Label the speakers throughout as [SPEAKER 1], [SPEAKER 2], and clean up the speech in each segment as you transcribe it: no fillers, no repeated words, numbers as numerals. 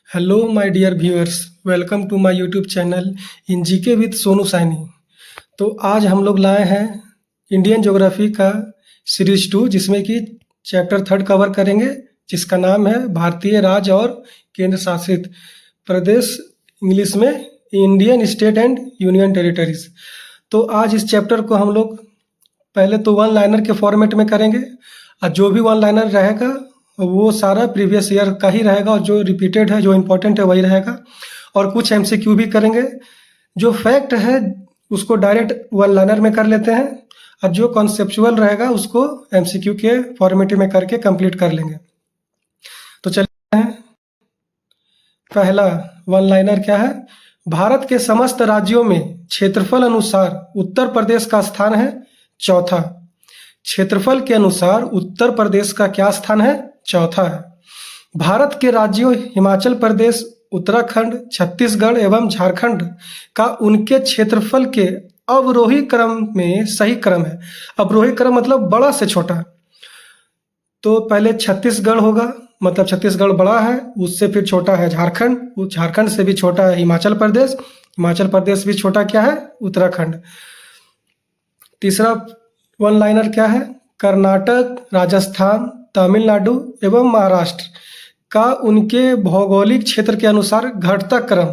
[SPEAKER 1] Hello my dear viewers, welcome to my YouTube channel in GK with Sonu Saini. तो आज हम लोग लाए हैं इंडियन ज्योग्राफी का सीरीज 2, जिसमें कि चैप्टर 3 कवर करेंगे, जिसका नाम है भारतीय राज्य और केंद्र शासित प्रदेश, इंग्लिश में Indian state and union territories. तो आज इस चैप्टर को हम लोग पहले तो वन लाइनर के फॉर्मेट में करेंगे, और जो भी वन लाइनर रहेगा वो सारा प्रीवियस ईयर का ही रहेगा, और जो रिपीटेड है, जो इम्पोर्टेंट है, वही रहेगा। और कुछ एमसीक्यू भी करेंगे। जो फैक्ट है उसको डायरेक्ट वन लाइनर में कर लेते हैं, और जो कॉन्सेप्चुअल रहेगा उसको एमसीक्यू के फॉर्मेट में करके कंप्लीट कर लेंगे। तो चलिए हैं, पहला वन लाइनर क्या है। भारत के समस्त राज्यों में क्षेत्रफल अनुसार उत्तर प्रदेश का स्थान है चौथा। क्षेत्रफल के अनुसार उत्तर प्रदेश का क्या स्थान है? चौथा है। भारत के राज्यों हिमाचल प्रदेश, उत्तराखंड, छत्तीसगढ़ एवं झारखंड का उनके क्षेत्रफल के अवरोही क्रम में सही क्रम है। अवरोही क्रम मतलब बड़ा से छोटा। तो पहले छत्तीसगढ़ होगा, मतलब छत्तीसगढ़ बड़ा है, उससे फिर छोटा है झारखंड, झारखंड से भी छोटा है हिमाचल प्रदेश, हिमाचल प्रदेश भी छोटा क्या है? उत्तराखंड। तीसरा वन लाइनर क्या है? कर्नाटक, राजस्थान, तमिलनाडु एवं महाराष्ट्र का उनके भौगोलिक क्षेत्र के अनुसार घटता क्रम।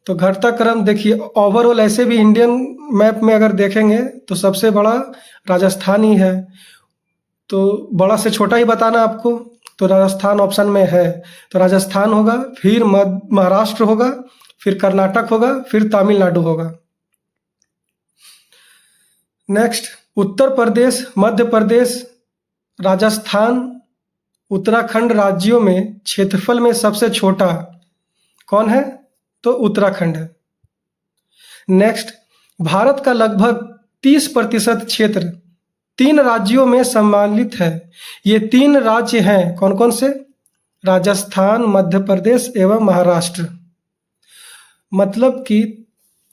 [SPEAKER 1] तो घटता क्रम देखिए, ओवरऑल ऐसे भी इंडियन मैप में अगर देखेंगे तो सबसे बड़ा राजस्थान ही है। तो बड़ा से छोटा ही बताना आपको, तो राजस्थान ऑप्शन में है, तो राजस्थान होगा, फिर महाराष्ट्र होगा, फिर कर्नाटक होगा, फिर तमिलनाडु होगा। नेक्स्ट, उत्तर प्रदेश, मध्य प्रदेश, राजस्थान, उत्तराखंड राज्यों में क्षेत्रफल में सबसे छोटा कौन है? तो उत्तराखंड है। नेक्स्ट, भारत का लगभग 30% क्षेत्र 3 राज्यों में सम्मिलित है। ये 3 राज्य हैं, कौन कौन से? राजस्थान, मध्य प्रदेश एवं महाराष्ट्र। मतलब कि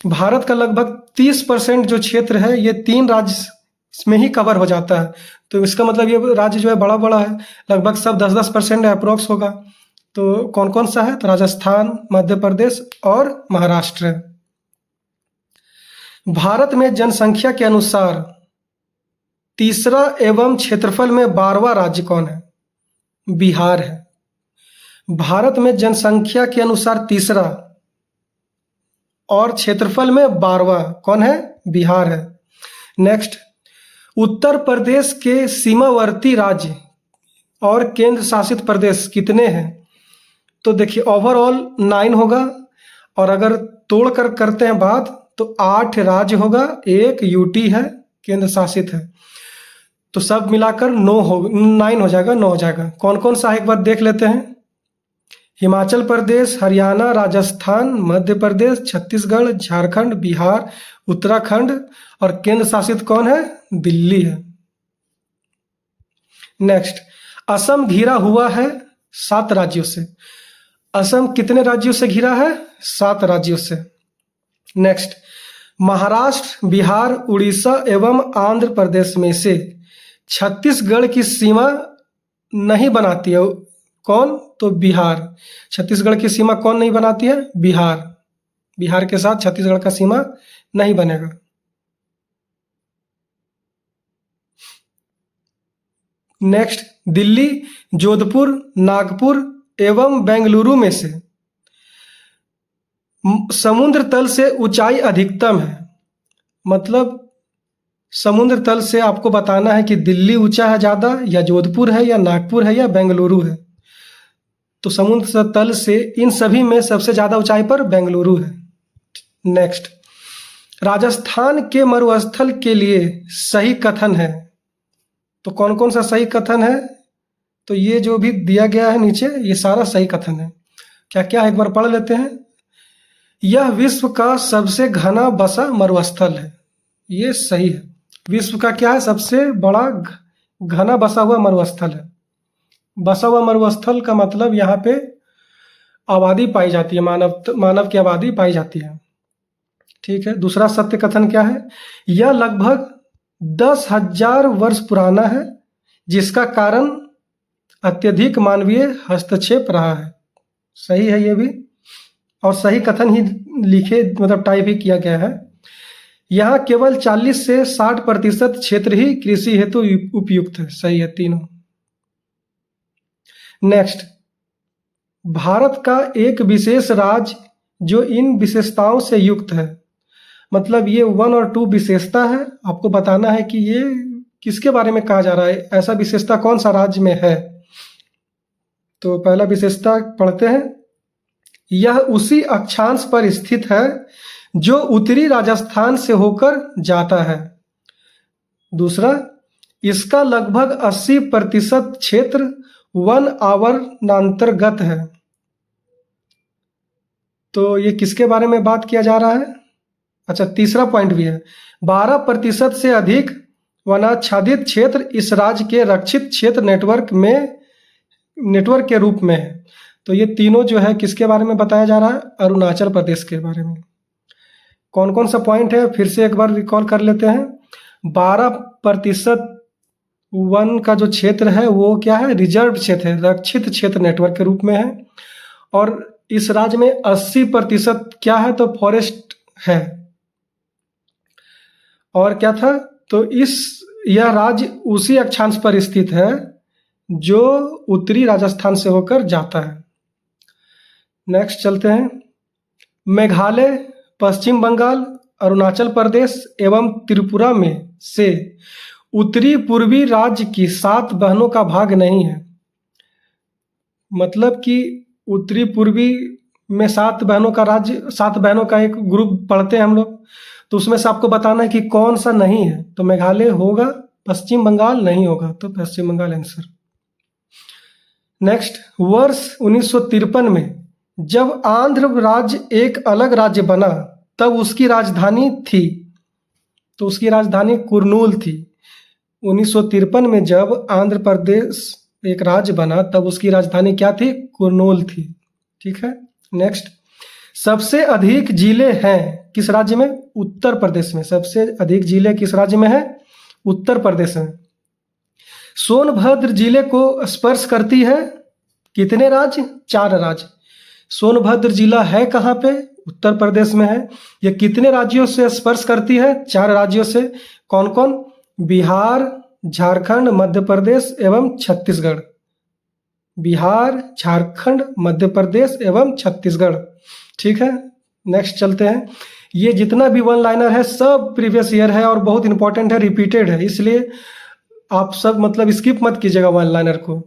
[SPEAKER 1] भारत का लगभग 30% जो क्षेत्र है ये 3 राज्य में ही कवर हो जाता है। तो इसका मतलब ये राज्य जो है बड़ा बड़ा है, लगभग सब 10-10% अप्रोक्स होगा। तो कौन कौन सा है? तो राजस्थान, मध्य प्रदेश और महाराष्ट्र है। भारत में जनसंख्या के अनुसार तीसरा एवं क्षेत्रफल में 12वां राज्य कौन है? बिहार है। भारत में जनसंख्या के अनुसार तीसरा और क्षेत्रफल में 12वां कौन है? बिहार है। नेक्स्ट, उत्तर प्रदेश के सीमावर्ती राज्य और केंद्र शासित प्रदेश कितने हैं? तो देखिए, ओवरऑल 9 होगा, और अगर तोड़कर करते हैं बात तो 8 राज्य होगा, 1 यूटी है, केंद्र शासित है। तो सब मिलाकर 9 हो जाएगा, 9 हो जाएगा। कौन कौन सा है एक बार देख लेते हैं। हिमाचल प्रदेश, हरियाणा, राजस्थान, मध्य प्रदेश, छत्तीसगढ़, झारखंड, बिहार, उत्तराखंड, और केंद्र शासित कौन है? दिल्ली है। नेक्स्ट, असम घिरा हुआ है 7 राज्यों से। असम कितने राज्यों से घिरा है? 7 राज्यों से। नेक्स्ट, महाराष्ट्र, बिहार, उड़ीसा एवं आंध्र प्रदेश में से छत्तीसगढ़ की सीमा नहीं बनाती है कौन? तो बिहार। छत्तीसगढ़ की सीमा कौन नहीं बनाती है? बिहार। बिहार के साथ छत्तीसगढ़ का सीमा नहीं बनेगा। नेक्स्ट, दिल्ली, जोधपुर, नागपुर एवं बेंगलुरु में से समुद्र तल से ऊंचाई अधिकतम है। मतलब समुद्र तल से आपको बताना है कि दिल्ली ऊंचा है ज़्यादा, या जोधपुर है, या नागपुर है, या बेंगलुरु है। तो समुद्र तल से इन सभी में सबसे ज़्यादा ऊंचाई पर बेंगलुरु है। नेक्स्ट, राजस्थान के मरुस्थल के लिए सही कथन है। तो कौन कौन सा सही कथन है? तो ये जो भी दिया गया है नीचे, ये सारा सही कथन है। क्या क्या है एक बार पढ़ लेते हैं। यह विश्व का सबसे घना बसा मरुस्थल है। ये सही है। विश्व का क्या है? सबसे बड़ा घना बसा हुआ मरुस्थल है। बसा हुआ मरुस्थल का मतलब यहाँ पे आबादी पाई जाती है, मानव की आबादी पाई जाती है। ठीक है। दूसरा सत्य कथन क्या है? यह लगभग 10,000 वर्ष पुराना है, जिसका कारण अत्यधिक मानवीय हस्तक्षेप रहा है। सही है ये भी, और सही कथन ही लिखे मतलब टाइप ही किया गया है। यहाँ केवल 40 से 60% क्षेत्र ही कृषि हेतु उपयुक्त है। सही है तीनों। नेक्स्ट, भारत का एक विशेष राज्य जो इन विशेषताओं से युक्त है, मतलब ये 1 और 2 विशेषता है, आपको बताना है कि ये किसके बारे में कहा जा रहा है, ऐसा विशेषता कौन सा राज्य में है। तो पहला विशेषता पढ़ते हैं। यह उसी अक्षांश पर स्थित है जो उत्तरी राजस्थान से होकर जाता है। दूसरा, इसका लगभग 80% क्षेत्र वन आवरणांतर्गत है। तो ये किसके बारे में बात किया जा रहा है। अच्छा, तीसरा पॉइंट भी है, 12% से अधिक वनाच्छादित क्षेत्र इस राज्य के रक्षित क्षेत्र नेटवर्क के रूप में है। तो ये तीनों जो है किसके बारे में बताया जा रहा है, अरुणाचल प्रदेश के बारे में। कौन कौन सा पॉइंट है फिर से एक बार रिकॉल कर लेते हैं। 12% वन का जो क्षेत्र है वो क्या है, रिजर्व क्षेत्र है, रक्षित क्षेत्र नेटवर्क के रूप में है। और इस राज्य में 80% क्या है, तो फॉरेस्ट है। और क्या था, तो यह राज्य उसी अक्षांश पर स्थित है जो उत्तरी राजस्थान से होकर जाता है। नेक्स्ट चलते हैं। मेघालय, पश्चिम बंगाल, अरुणाचल प्रदेश एवं त्रिपुरा में से उत्तरी पूर्वी राज्य की 7 बहनों का भाग नहीं है। मतलब कि उत्तरी पूर्वी में 7 बहनों का राज्य, 7 बहनों का एक ग्रुप पढ़ते हैं हम लोग, तो उसमें से आपको बताना है कि कौन सा नहीं है। तो मेघालय होगा, पश्चिम बंगाल नहीं होगा, तो पश्चिम बंगाल आंसर। नेक्स्ट, वर्ष 1953 में जब आंध्र राज्य एक अलग राज्य बना तब उसकी राजधानी थी, तो उसकी राजधानी कुर्नूल थी। 1953 में जब आंध्र प्रदेश एक राज्य बना तब उसकी राजधानी क्या थी, कुर्नूल थी। ठीक है। नेक्स्ट, सबसे अधिक जिले हैं किस राज्य में, उत्तर प्रदेश में। सबसे अधिक जिले किस राज्य में है, उत्तर प्रदेश में। सोनभद्र जिले को स्पर्श करती है कितने राज्य, 4 राज्य। सोनभद्र जिला है कहाँ पे, उत्तर प्रदेश में है। यह कितने राज्यों से स्पर्श करती है, 4 राज्यों से। कौन कौन, बिहार, झारखंड, मध्य प्रदेश एवं छत्तीसगढ़। बिहार, झारखंड, मध्य प्रदेश एवं छत्तीसगढ़। ठीक है। नेक्स्ट चलते हैं। ये जितना भी वन लाइनर है सब प्रीवियस ईयर है और बहुत इंपॉर्टेंट है, रिपीटेड है, इसलिए आप सब मतलब स्किप मत कीजिएगा वन लाइनर को।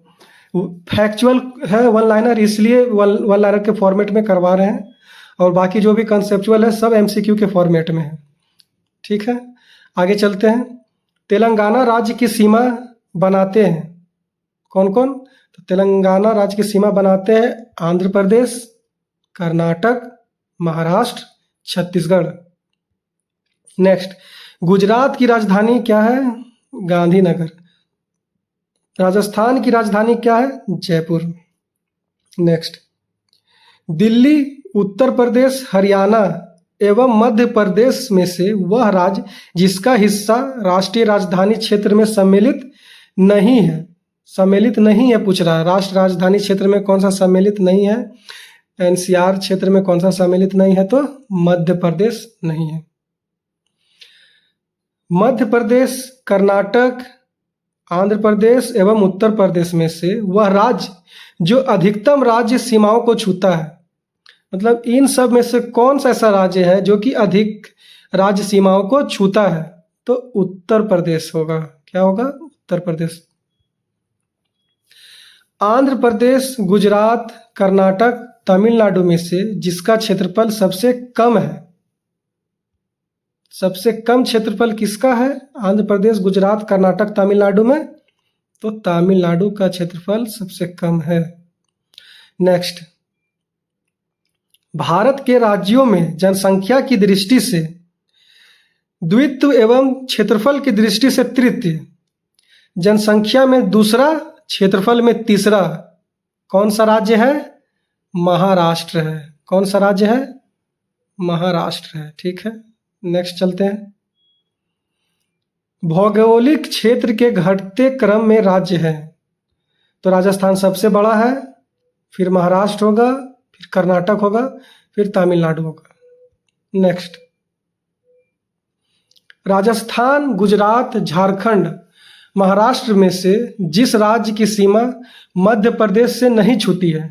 [SPEAKER 1] फैक्चुअल है वन लाइनर, इसलिए वन लाइनर के फॉर्मेट में करवा रहे हैं, और बाकी जो भी कंसेप्चुअल है सब एमसीक्यू के फॉर्मेट में है। ठीक है, आगे चलते हैं। तेलंगाना राज्य की सीमा बनाते हैं कौन कौन, तो तेलंगाना राज्य की सीमा बनाते हैं आंध्र प्रदेश, कर्नाटक, महाराष्ट्र, छत्तीसगढ़। नेक्स्ट, गुजरात की राजधानी क्या है, गांधीनगर। राजस्थान की राजधानी क्या है, जयपुर। नेक्स्ट, दिल्ली, उत्तर प्रदेश, हरियाणा एवं मध्य प्रदेश में से वह राज्य जिसका हिस्सा राष्ट्रीय राजधानी क्षेत्र में सम्मिलित नहीं है। सम्मिलित नहीं है पूछ रहा है, राष्ट्र राजधानी क्षेत्र में कौन सा सम्मिलित नहीं है, एनसीआर क्षेत्र में कौन सा सम्मिलित नहीं है, तो मध्य प्रदेश नहीं है। मध्य प्रदेश, कर्नाटक, आंध्र प्रदेश एवं उत्तर प्रदेश में से वह राज्य जो अधिकतम राज्य सीमाओं को छूता है। मतलब इन सब में से कौन सा ऐसा राज्य है जो कि अधिक राज्य सीमाओं को छूता है, तो उत्तर प्रदेश होगा। क्या होगा, उत्तर प्रदेश। आंध्र प्रदेश, गुजरात, कर्नाटक, तमिलनाडु में से जिसका क्षेत्रफल सबसे कम है, सबसे कम क्षेत्रफल किसका है, आंध्र प्रदेश, गुजरात, कर्नाटक, तमिलनाडु में, तो तमिलनाडु का क्षेत्रफल सबसे कम है। नेक्स्ट, भारत के राज्यों में जनसंख्या की दृष्टि से द्वितीय एवं क्षेत्रफल की दृष्टि से तृतीय, जनसंख्या में दूसरा, क्षेत्रफल में तीसरा कौन सा राज्य है, महाराष्ट्र है। कौन सा राज्य है, महाराष्ट्र है। ठीक है, नेक्स्ट चलते हैं। भौगोलिक क्षेत्र के घटते क्रम में राज्य है, तो राजस्थान सबसे बड़ा है, फिर महाराष्ट्र होगा, फिर कर्नाटक होगा, फिर तमिलनाडु होगा। नेक्स्ट, राजस्थान, गुजरात, झारखंड, महाराष्ट्र में से जिस राज्य की सीमा मध्य प्रदेश से नहीं छूती है,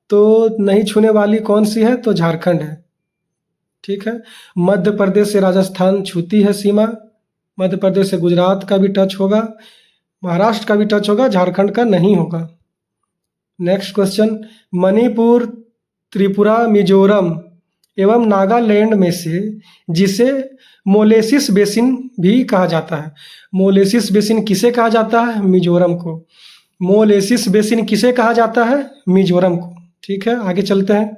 [SPEAKER 1] तो नहीं छूने वाली कौन सी है? तो झारखंड है। ठीक है, मध्य प्रदेश से राजस्थान छूती है सीमा, मध्य प्रदेश से गुजरात का भी टच होगा, महाराष्ट्र का भी टच होगा, झारखंड का नहीं होगा। नेक्स्ट क्वेश्चन, मणिपुर, त्रिपुरा, मिजोरम एवं नागालैंड में से जिसे मोलेसिस बेसिन भी कहा जाता है, मोलेसिस बेसिन किसे कहा जाता है? मिजोरम को। मोलेसिस बेसिन किसे कहा जाता है? मिजोरम को। ठीक है, आगे चलते हैं।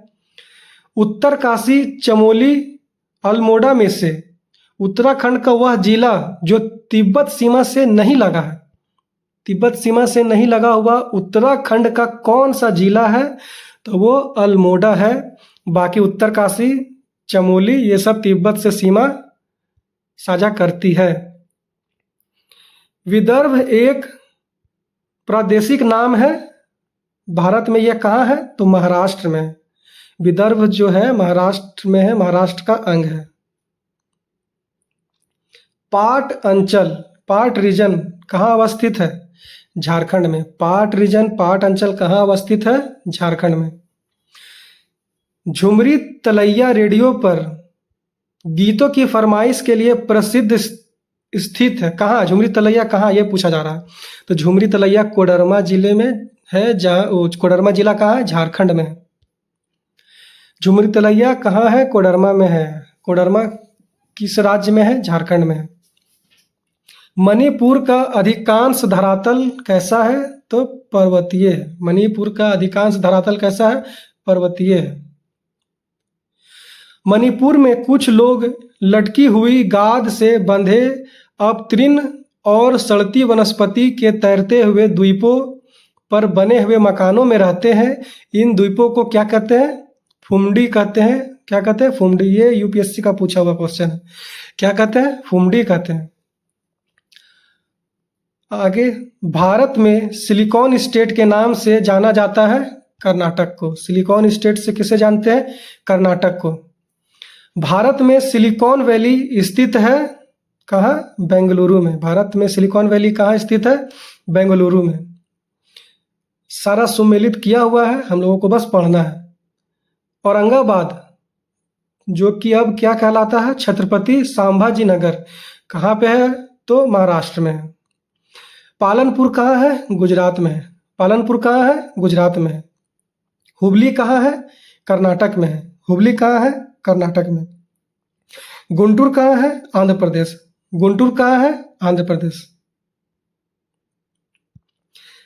[SPEAKER 1] उत्तरकाशी, चमोली, अल्मोड़ा में से उत्तराखंड का वह जिला जो तिब्बत सीमा से नहीं लगा है, तिब्बत सीमा से नहीं लगा हुआ उत्तराखंड का कौन सा जिला है? तो वो अल्मोड़ा है। बाकी उत्तरकाशी, चमोली ये सब तिब्बत से सीमा साझा करती है। विदर्भ एक प्रादेशिक नाम है, भारत में यह कहाँ है? तो महाराष्ट्र में। विदर्भ जो है महाराष्ट्र में है, महाराष्ट्र का अंग है। पाट अंचल, पाट रीजन कहाँ अवस्थित है? झारखंड में। पाट रीजन, पाट अंचल कहाँ अवस्थित है? झारखंड में। झुमरी तलैया रेडियो पर गीतों की फरमाइश के लिए प्रसिद्ध स्थित है, कहाँ? झुमरी तलैया कहाँ, ये पूछा जा रहा है। तो झुमरी तलैया कोडरमा जिले में है, जहाँ कोडरमा जिला कहाँ है? झारखंड में। झुमरी तलैया कहाँ है? कोडरमा में है। कोडरमा किस राज्य में है? झारखंड में है। मणिपुर का अधिकांश धरातल कैसा है? तो पर्वतीय है। मणिपुर का अधिकांश धरातल कैसा है? पर्वतीय है। मणिपुर में कुछ लोग लटकी हुई गाद से बंधे अपतृण और सड़ती वनस्पति के तैरते हुए द्वीपों पर बने हुए मकानों में रहते हैं। इन द्वीपों को क्या कहते हैं? फुमडी कहते हैं। क्या कहते हैं? फुमडी। ये यूपीएससी का पूछा हुआ क्वेश्चन है। क्या कहते हैं? फुमडी कहते हैं। आगे, भारत में सिलिकॉन स्टेट के नाम से जाना जाता है कर्नाटक को। सिलिकॉन स्टेट से किसे जानते हैं? कर्नाटक को। भारत में सिलिकॉन वैली स्थित है कहाँ? बेंगलुरु में। भारत में सिलिकॉन वैली कहाँ स्थित है? बेंगलुरु में। सारा सुमेलित किया हुआ है, हम लोगों को बस पढ़ना है। औरंगाबाद जो कि अब क्या कहलाता है? छत्रपति संभाजी नगर, कहाँ पे है? तो महाराष्ट्र में है। पालनपुर कहाँ है? गुजरात में है। पालनपुर कहाँ है? गुजरात में है। हुबली कहाँ है? कर्नाटक में है। हुबली कहाँ है? कर्नाटक में। गुंटूर कहाँ है? आंध्र प्रदेश। गुंटूर कहाँ है? आंध्र प्रदेश।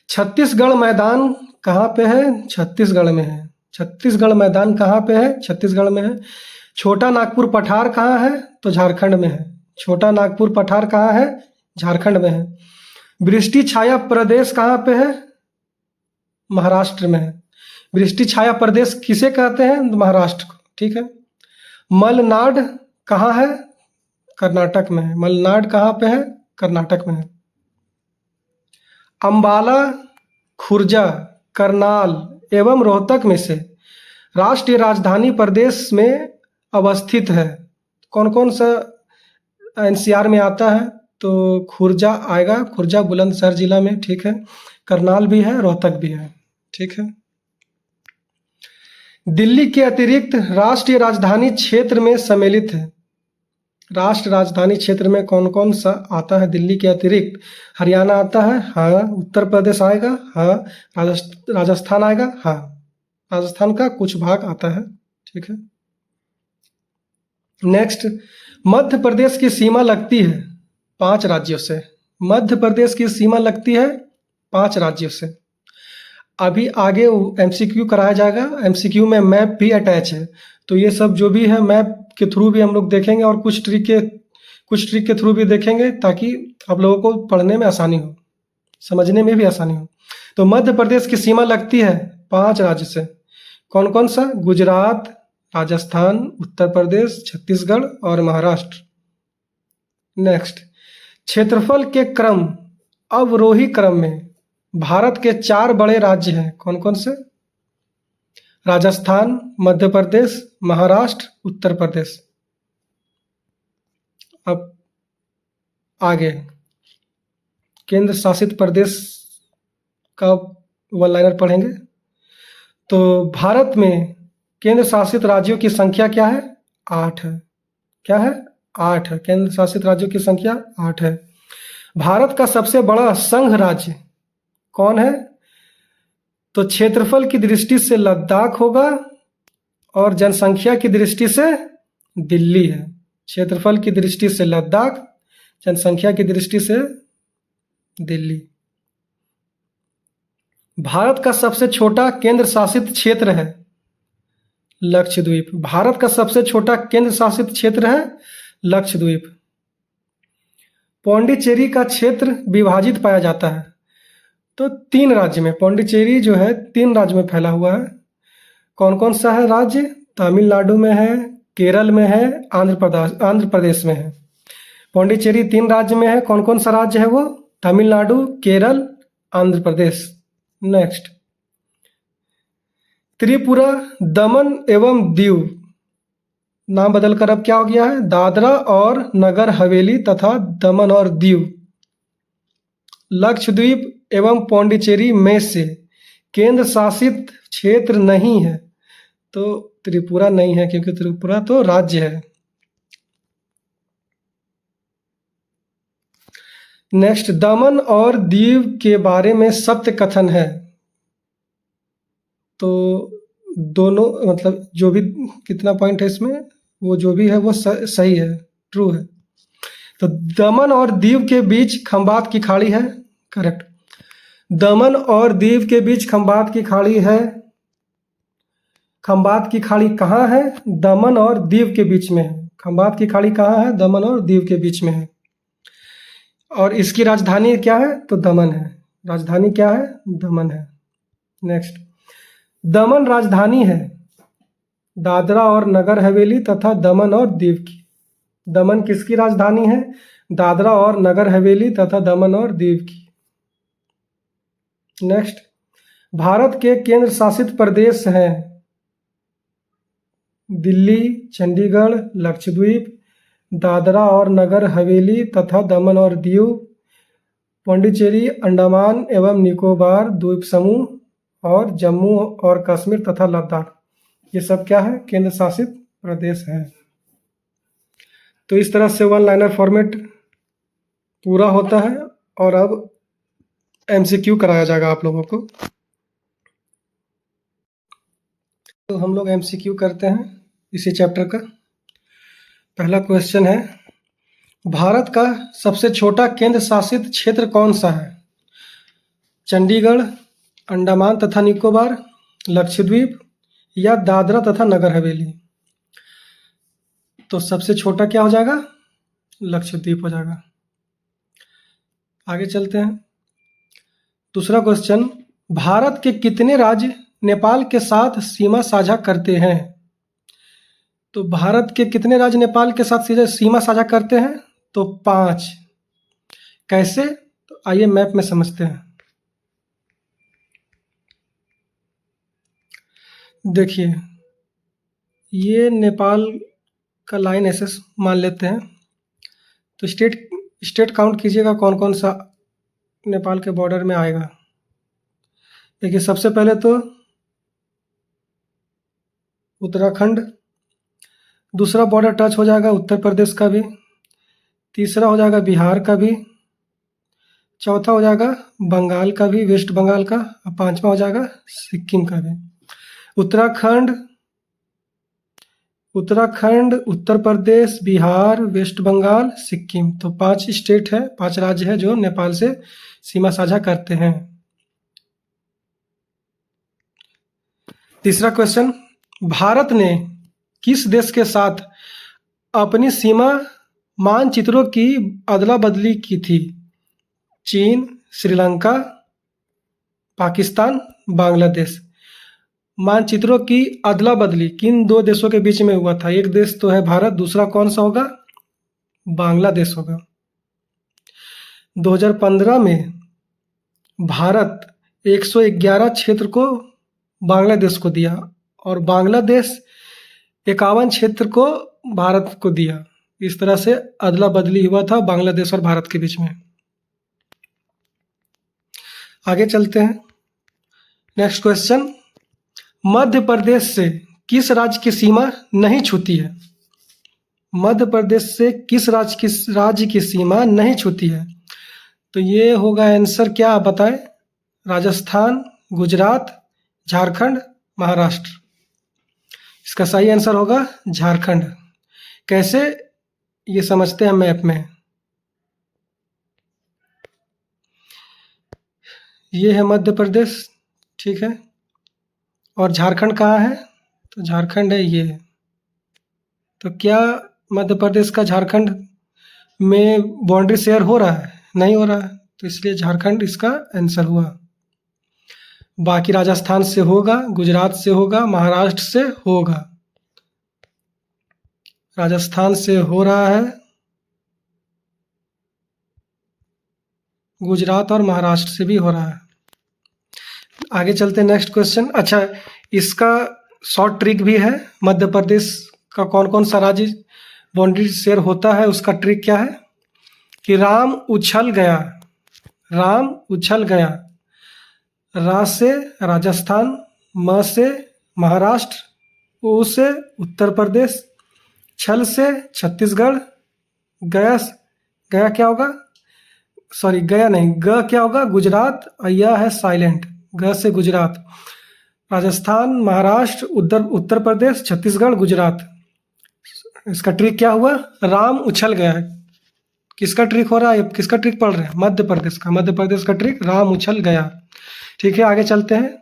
[SPEAKER 1] छत्तीसगढ़ मैदान कहाँ पे है? छत्तीसगढ़ में है। छत्तीसगढ़ मैदान कहाँ पे है? छत्तीसगढ़ में है। छोटा नागपुर पठार कहाँ है? तो झारखंड में है। छोटा नागपुर पठार कहाँ है? झारखंड में है। वृष्टि छाया प्रदेश कहाँ पे है? महाराष्ट्र में है। वृष्टि छाया प्रदेश किसे कहते हैं? महाराष्ट्र को। ठीक है। मलनाड कहाँ है? कर्नाटक में है। मलनाड कहाँ पे है? कर्नाटक में है। अंबाला, खुर्जा, करनाल एवं रोहतक में से राष्ट्रीय राजधानी प्रदेश में अवस्थित है। कौन कौन सा एनसीआर में आता है? तो खुर्जा आएगा, खुर्जा बुलंदशहर जिला में। ठीक है। करनाल भी है, रोहतक भी है। ठीक है। दिल्ली के अतिरिक्त राष्ट्रीय राजधानी क्षेत्र में सम्मिलित है। राष्ट्रीय राजधानी क्षेत्र में कौन कौन सा आता है दिल्ली के अतिरिक्त? हरियाणा आता है, हाँ। उत्तर प्रदेश आएगा, हाँ। राजस्थान आएगा, हाँ। राजस्थान का कुछ भाग आता है। ठीक है। नेक्स्ट, मध्य प्रदेश की सीमा लगती है 5 राज्यों से। मध्य प्रदेश की सीमा लगती है 5 राज्यों से। अभी आगे एमसीक्यू कराया जाएगा। एमसीक्यू में मैप भी अटैच है, तो ये सब जो भी है मैप के थ्रू भी हम लोग देखेंगे और कुछ ट्रिक के थ्रू भी देखेंगे, ताकि आप लोगों को पढ़ने में आसानी हो, समझने में भी आसानी हो। तो मध्य प्रदेश की सीमा लगती है 5 राज्य से। कौन कौन सा? गुजरात, राजस्थान, उत्तर प्रदेश, छत्तीसगढ़ और महाराष्ट्र। नेक्स्ट, क्षेत्रफल के क्रम अवरोही क्रम में भारत के 4 बड़े राज्य हैं। कौन कौन से? राजस्थान, मध्य प्रदेश, महाराष्ट्र, उत्तर प्रदेश। अब आगे केंद्र शासित प्रदेश का वन लाइनर पढ़ेंगे। तो भारत में केंद्र शासित राज्यों की संख्या क्या है? 8 है। क्या है? 8 है। केंद्र शासित राज्यों की संख्या 8 है। भारत का सबसे बड़ा संघ राज्य कौन है? तो क्षेत्रफल की दृष्टि से लद्दाख होगा और जनसंख्या की दृष्टि से दिल्ली है। क्षेत्रफल की दृष्टि से लद्दाख, जनसंख्या की दृष्टि से दिल्ली। भारत का सबसे छोटा केंद्र शासित क्षेत्र है लक्षद्वीप। भारत का सबसे छोटा केंद्र शासित क्षेत्र है लक्षद्वीप। पौंडीचेरी का क्षेत्र विभाजित पाया जाता है तो 3 राज्य में। पौंडीचेरी जो है 3 राज्य में फैला हुआ है। कौन कौन सा है राज्य? तमिलनाडु में है, केरल में है, आंध्र प्रदेश में है। पौंडीचेरी 3 राज्य में है। कौन कौन सा राज्य है वो? तमिलनाडु, केरल, आंध्र प्रदेश। नेक्स्ट, त्रिपुरा, दमन एवं दीव नाम बदलकर अब क्या हो गया है? दादरा और नगर हवेली तथा दमन और दीव। लक्षद्वीप एवं पौंडीचेरी में से केंद्र शासित क्षेत्र नहीं है तो त्रिपुरा नहीं है, क्योंकि त्रिपुरा तो राज्य है। नेक्स्ट, दमन और दीव के बारे में सत्य कथन है। तो दोनों मतलब जो भी कितना पॉइंट है इसमें, वो जो भी है वो सही है, ट्रू है। तो दमन और दीव के बीच खंबात की खाड़ी है, करेक्ट। दमन और दीव के बीच खंबात की खाड़ी है। खंबात की खाड़ी कहाँ है? दमन और दीव के बीच में है। खंबात की खाड़ी कहाँ है? दमन और दीव के बीच में है। और इसकी राजधानी क्या है? तो दमन है। राजधानी क्या है? दमन है। नेक्स्ट, दमन राजधानी है दादरा और नगर हवेली तथा दमन और दीव की। दमन किसकी राजधानी है? दादरा और नगर हवेली तथा दमन और दीव की। नेक्स्ट, भारत के केंद्र शासित प्रदेश हैं दिल्ली, चंडीगढ़, लक्षद्वीप, दादरा और नगर हवेली तथा दमन और दीव, पौंडीचेरी, अंडमान एवं निकोबार द्वीप समूह और जम्मू और कश्मीर तथा लद्दाख। ये सब क्या है? केंद्र शासित प्रदेश है। तो इस तरह से वन लाइनर फॉर्मेट पूरा होता है और अब एमसीक्यू कराया जाएगा आप लोगों को। तो हम लोग एमसीक्यू करते हैं इसी चैप्टर का। पहला क्वेश्चन है, भारत का सबसे छोटा केंद्र शासित क्षेत्र कौन सा है? चंडीगढ़, अंडमान तथा निकोबार, लक्षद्वीप या दादरा तथा नगर हवेली? तो सबसे छोटा क्या हो जाएगा? लक्षद्वीप हो जाएगा। आगे चलते हैं। दूसरा क्वेश्चन, भारत के कितने राज्य नेपाल के साथ सीमा साझा करते हैं? तो भारत के कितने राज्य नेपाल के साथ सीमा साझा करते हैं? तो 5। कैसे? तो आइए मैप में समझते हैं। देखिए, ये नेपाल का लाइन ऐसे मान लेते हैं। तो स्टेट काउंट कीजिएगा कौन कौन सा नेपाल के बॉर्डर में आएगा। देखिए, सबसे पहले तो उत्तराखंड, दूसरा बॉर्डर टच हो जाएगा उत्तर प्रदेश का भी, तीसरा हो जाएगा बिहार का भी, चौथा हो जाएगा बंगाल का भी, वेस्ट बंगाल का, और 5वां हो जाएगा सिक्किम का भी। उत्तराखंड, उत्तर प्रदेश, बिहार, वेस्ट बंगाल, सिक्किम। तो 5 स्टेट है, 5 राज्य है जो नेपाल से सीमा साझा करते हैं। तीसरा क्वेश्चन, भारत ने किस देश के साथ अपनी सीमा मानचित्रों की अदला बदली की थी? चीन, श्रीलंका, पाकिस्तान, बांग्लादेश। मानचित्रों की अदला बदली किन 2 देशों के बीच में हुआ था? एक देश तो है भारत, दूसरा कौन सा होगा? बांग्लादेश होगा। 2015 में भारत 111 क्षेत्र को बांग्लादेश को दिया और बांग्लादेश 51 क्षेत्र को भारत को दिया। इस तरह से अदला बदली हुआ था बांग्लादेश और भारत के बीच में। आगे चलते हैं। नेक्स्ट क्वेश्चन, मध्य प्रदेश से किस राज्य की सीमा नहीं छूती है? मध्य प्रदेश से किस राज्य की सीमा नहीं छूती है? तो ये होगा आंसर, क्या आप बताएं? राजस्थान, गुजरात, झारखंड, महाराष्ट्र। इसका सही आंसर होगा झारखंड। कैसे, ये समझते हैं मैप में। ये है मध्य प्रदेश, ठीक है, और झारखंड कहाँ है? तो झारखंड है ये। तो क्या मध्य प्रदेश का झारखंड में बाउंड्री शेयर हो रहा है? नहीं हो रहा है, तो इसलिए झारखंड इसका आंसर हुआ। बाकी राजस्थान से होगा, गुजरात से होगा, महाराष्ट्र से होगा। राजस्थान से हो रहा है, गुजरात और महाराष्ट्र से भी हो रहा है। आगे चलते हैं नेक्स्ट क्वेश्चन। अच्छा, इसका शॉर्ट ट्रिक भी है। मध्य प्रदेश का कौन कौन सा राज्य बाउंड्री शेयर होता है, उसका ट्रिक क्या है कि राम उछल गया, राम उछल गया। रा से राजस्थान, म से महाराष्ट्र, उ से उत्तर प्रदेश, छल से छत्तीसगढ़, गया, गया क्या होगा, सॉरी गया नहीं, ग क्या होगा, गुजरात, अय्या है साइलेंट, ग से गुजरात। राजस्थान, महाराष्ट्र, उत्तर प्रदेश, छत्तीसगढ़, गुजरात। इसका ट्रिक क्या हुआ? राम उछल गया है। किसका ट्रिक हो रहा है? किसका ट्रिक पढ़ रहे हैं? मध्य प्रदेश का। मध्य प्रदेश का ट्रिक राम उछल गया। ठीक है, आगे चलते हैं।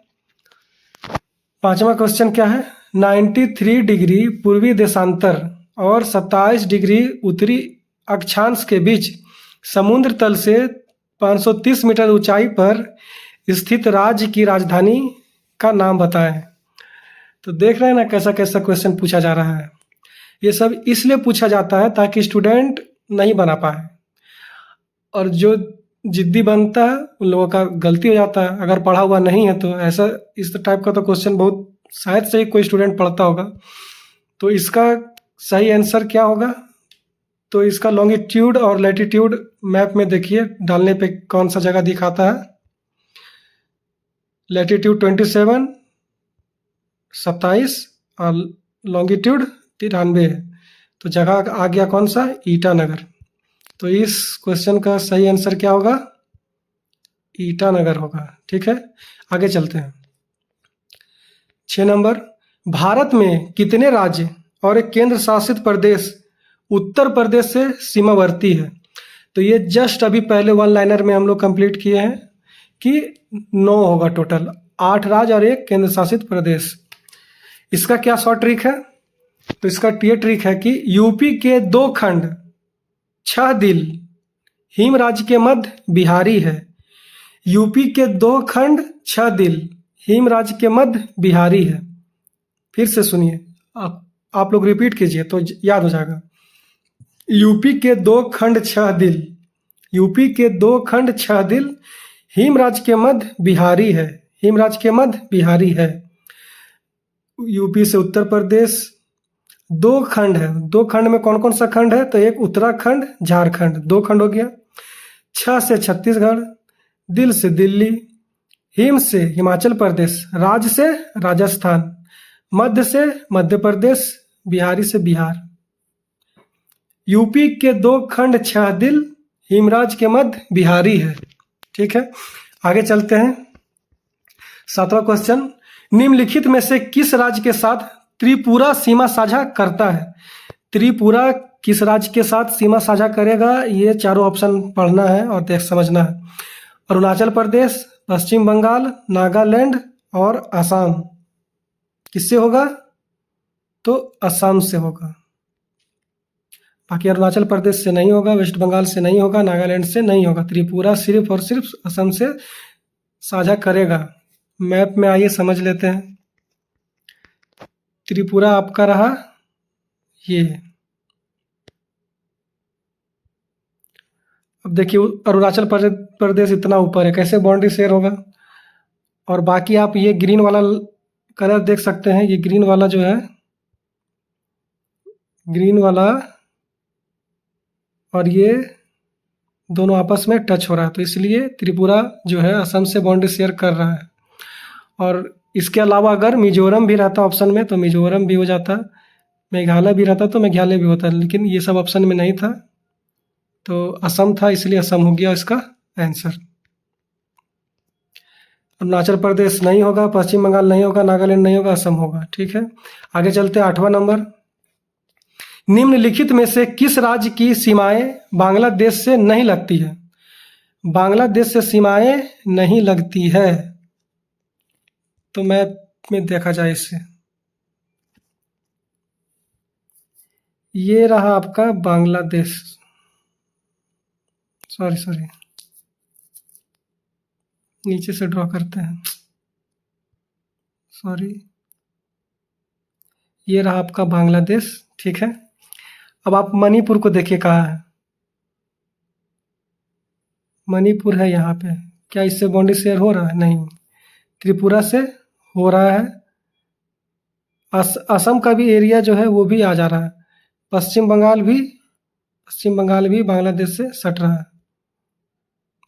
[SPEAKER 1] पांचवा क्वेश्चन क्या है? 93 डिग्री पूर्वी देशांतर और 27 डिग्री उत्तरी अक्षांश के बीच समुद्र तल से 530 मीटर ऊंचाई पर स्थित राज्य की राजधानी का नाम बताएं। तो देख रहे हैं ना कैसा कैसा क्वेश्चन पूछा जा रहा है। ये सब इसलिए पूछा जाता है ताकि स्टूडेंट नहीं बना पाए, और जो जिद्दी बनता है उन लोगों का गलती हो जाता है। अगर पढ़ा हुआ नहीं है तो ऐसा इस टाइप का तो क्वेश्चन बहुत शायद से ही कोई स्टूडेंट पढ़ता होगा। तो इसका सही आंसर क्या होगा? तो इसका लॉन्गिट्यूड और लैटिट्यूड मैप में देखिए डालने पे कौन सा जगह दिखाता है। लैटिट्यूड 27, 27 और लॉन्गिट्यूड 93 है। तो जगह आ गया कौन सा? ईटानगर। तो इस क्वेश्चन का सही आंसर क्या होगा? ईटानगर होगा। ठीक है, आगे चलते हैं। 6 नंबर, भारत में कितने राज्य और एक केंद्र शासित प्रदेश उत्तर प्रदेश से सीमावर्ती है? तो ये जस्ट अभी पहले वन लाइनर में हम लोग कंप्लीट किए हैं कि 9 होगा टोटल, 8 राज्य और एक केंद्र शासित प्रदेश। इसका क्या शॉर्ट ट्रिक है? तो इसका ये ट्रिक है कि यूपी के 2 खंड 6 दिल हिम राज्य के मध्य बिहारी है। यूपी के 2 खंड 6 दिल हिम राज्य के मध्य बिहारी है। फिर से सुनिए, आप लोग रिपीट कीजिए तो याद हो जाएगा। यूपी के 2 खंड 6 दिल, यूपी के 2 खंड 6 दिल हिम राज्य के मध्य बिहारी है, हिम राज्य के मध्य बिहारी है। यूपी से उत्तर प्रदेश 2 खंड है। 2 खंड में कौन कौन सा खंड है? तो एक उत्तराखंड, झारखंड, 2 खंड हो गया। 6 से छत्तीसगढ़, दिल से दिल्ली, हिम से हिमाचल प्रदेश, राज्य से राजस्थान, मध्य से मध्य प्रदेश, बिहारी से बिहार। यूपी के 2 खंड 6 दिल हिमराज के मध्य बिहारी है। ठीक है, आगे चलते हैं। 7वां क्वेश्चन, निम्नलिखित में से किस राज्य के साथ त्रिपुरा सीमा साझा करता है? त्रिपुरा किस राज्य के साथ सीमा साझा करेगा? ये चारों ऑप्शन पढ़ना है और देख समझना है। अरुणाचल प्रदेश, पश्चिम बंगाल, नागालैंड और असम। किससे होगा? तो असम से होगा। बाकी अरुणाचल प्रदेश से नहीं होगा, वेस्ट बंगाल से नहीं होगा, नागालैंड से नहीं होगा। त्रिपुरा सिर्फ और सिर्फ असम से साझा करेगा। मैप में आइए समझ लेते हैं। त्रिपुरा आपका रहा ये। अब देखिए अरुणाचल प्रदेश इतना ऊपर है, कैसे बाउंड्री शेयर होगा? और बाकी आप ये ग्रीन वाला कलर देख सकते हैं, ये ग्रीन वाला जो है, ग्रीन वाला और ये दोनों आपस में टच हो रहा है, तो इसलिए त्रिपुरा जो है असम से बाउंड्री शेयर कर रहा है। और इसके अलावा अगर मिजोरम भी रहता ऑप्शन में तो मिजोरम भी हो जाता, मेघालय भी रहता तो मेघालय भी होता, लेकिन ये सब ऑप्शन में नहीं था, तो असम था, इसलिए असम हो गया इसका आंसर। अरुणाचल प्रदेश नहीं होगा, पश्चिम बंगाल नहीं होगा, नागालैंड नहीं होगा, असम होगा। ठीक है, आगे चलते हैं। 8वां नंबर, निम्नलिखित में से किस राज्य की सीमाएं बांग्लादेश से नहीं लगती है? बांग्लादेश से सीमाएं नहीं लगती है, तो मैप में देखा जाए इससे, ये रहा आपका बांग्लादेश, सॉरी नीचे से ड्रॉ करते हैं, सॉरी, ये रहा आपका बांग्लादेश। ठीक है, अब आप मणिपुर को देखिए कहाँ है, मणिपुर है यहाँ पे, क्या इससे बाउंड्री शेयर हो रहा है? नहीं, त्रिपुरा से हो रहा है। असम का भी एरिया जो है वो भी आ जा रहा है, पश्चिम बंगाल भी बांग्लादेश से सट रहा है,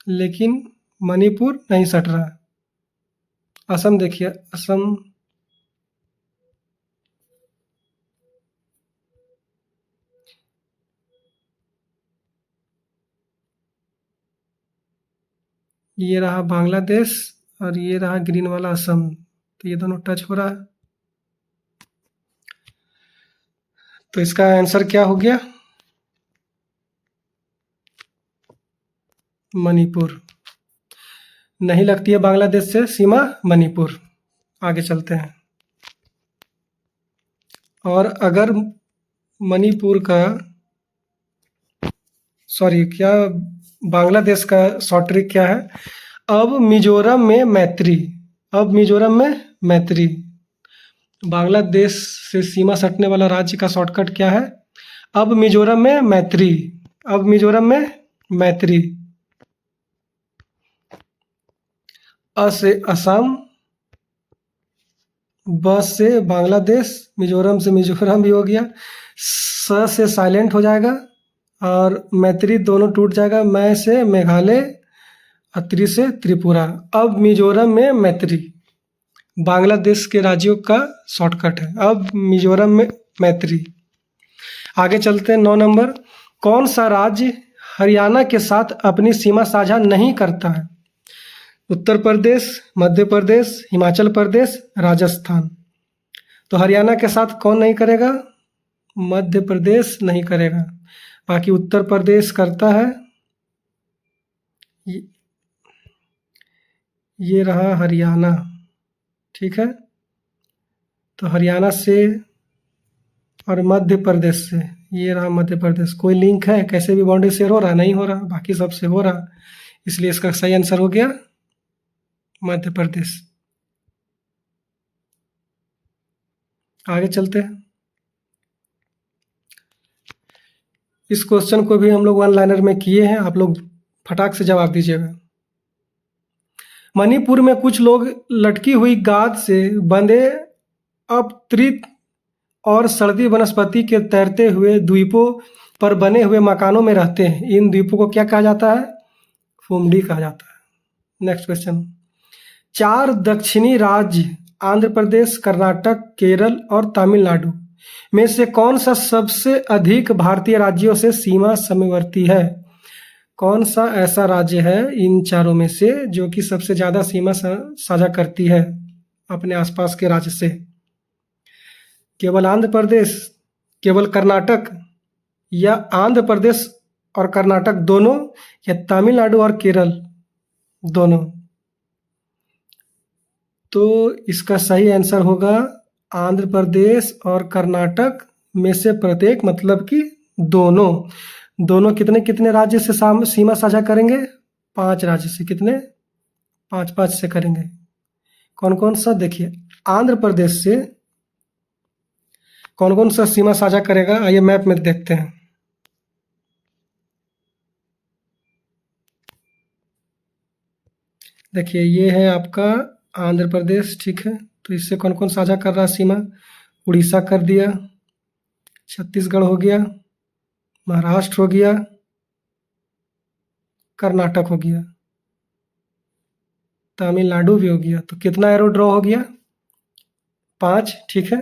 [SPEAKER 1] लेकिन मणिपुर नहीं सट रहा है। असम देखिए, असम ये रहा बांग्लादेश और ये रहा ग्रीन वाला असम, तो ये दोनों टच हो रहा है, तो इसका आंसर क्या हो गया? मणिपुर। नहीं लगती है बांग्लादेश से सीमा, मणिपुर। आगे चलते हैं। और अगर मणिपुर का, सॉरी, क्या बांग्लादेश का शॉर्ट ट्रिक क्या है? अब मिजोरम में मैत्री, अब मिजोरम में मैत्री, बांग्लादेश से सीमा सटने वाला राज्य का शॉर्टकट क्या है? अब मिजोरम में मैत्री, अब मिजोरम में मैत्री। अ से असम, ब से बांग्लादेश, मिजोरम से मिजोरम भी हो गया, स से साइलेंट हो जाएगा और मैत्री दोनों टूट जाएगा, मैं से मेघालय और त्रि से त्रिपुरा। अब मिजोरम में मैत्री बांग्लादेश के राज्यों का शॉर्टकट है, अब मिजोरम में मैत्री। आगे चलते हैं। 9 नंबर, कौन सा राज्य हरियाणा के साथ अपनी सीमा साझा नहीं करता है? उत्तर प्रदेश, मध्य प्रदेश, हिमाचल प्रदेश, राजस्थान। तो हरियाणा के साथ कौन नहीं करेगा? मध्य प्रदेश नहीं करेगा, बाकी उत्तर प्रदेश करता है। ये रहा हरियाणा। ठीक है, तो हरियाणा से और मध्य प्रदेश से, ये रहा मध्य प्रदेश। कोई लिंक है? कैसे भी बाउंड्री शेयर हो रहा? नहीं हो रहा, बाकी सबसे हो रहा, इसलिए इसका सही आंसर हो गया मध्य प्रदेश। आगे चलते हैं। इस क्वेश्चन को भी हम लोग वन लाइनर में किए हैं, आप लोग फटाक से जवाब दीजिएगा। मणिपुर में कुछ लोग लटकी हुई गाद से बंधे अपत्रित और सर्दी वनस्पति के तैरते हुए द्वीपों पर बने हुए मकानों में रहते हैं। इन द्वीपों को क्या कहा जाता है? फुमडी कहा जाता है। नेक्स्ट क्वेश्चन, 4 दक्षिणी राज्य आंध्र प्रदेश, कर्नाटक, केरल और तमिलनाडु में से कौन सा सबसे अधिक भारतीय राज्यों से सीमा समवर्ती है? कौन सा ऐसा राज्य है इन चारों में से जो कि सबसे ज़्यादा सीमा साझा करती है अपने आसपास के राज्य से? केवल आंध्र प्रदेश, केवल कर्नाटक, या आंध्र प्रदेश और कर्नाटक दोनों, या तमिलनाडु और केरल दोनों? तो इसका सही आंसर होगा आंध्र प्रदेश और कर्नाटक में से प्रत्येक, मतलब कि दोनों। दोनों कितने कितने राज्य से सीमा साझा करेंगे? 5 राज्य से। कितने? 5-5 से करेंगे। कौन कौन सा? देखिए, आंध्र प्रदेश से कौन कौन सा सीमा साझा करेगा, आइए मैप में देखते हैं। देखिए, ये है आपका आंध्र प्रदेश। ठीक है, तो इससे कौन कौन साझा कर रहा है सीमा? उड़ीसा कर दिया, छत्तीसगढ़ हो गया, महाराष्ट्र हो गया, कर्नाटक हो गया, तमिलनाडु भी हो गया। तो कितना एरो ड्रॉ हो गया? 5। ठीक है,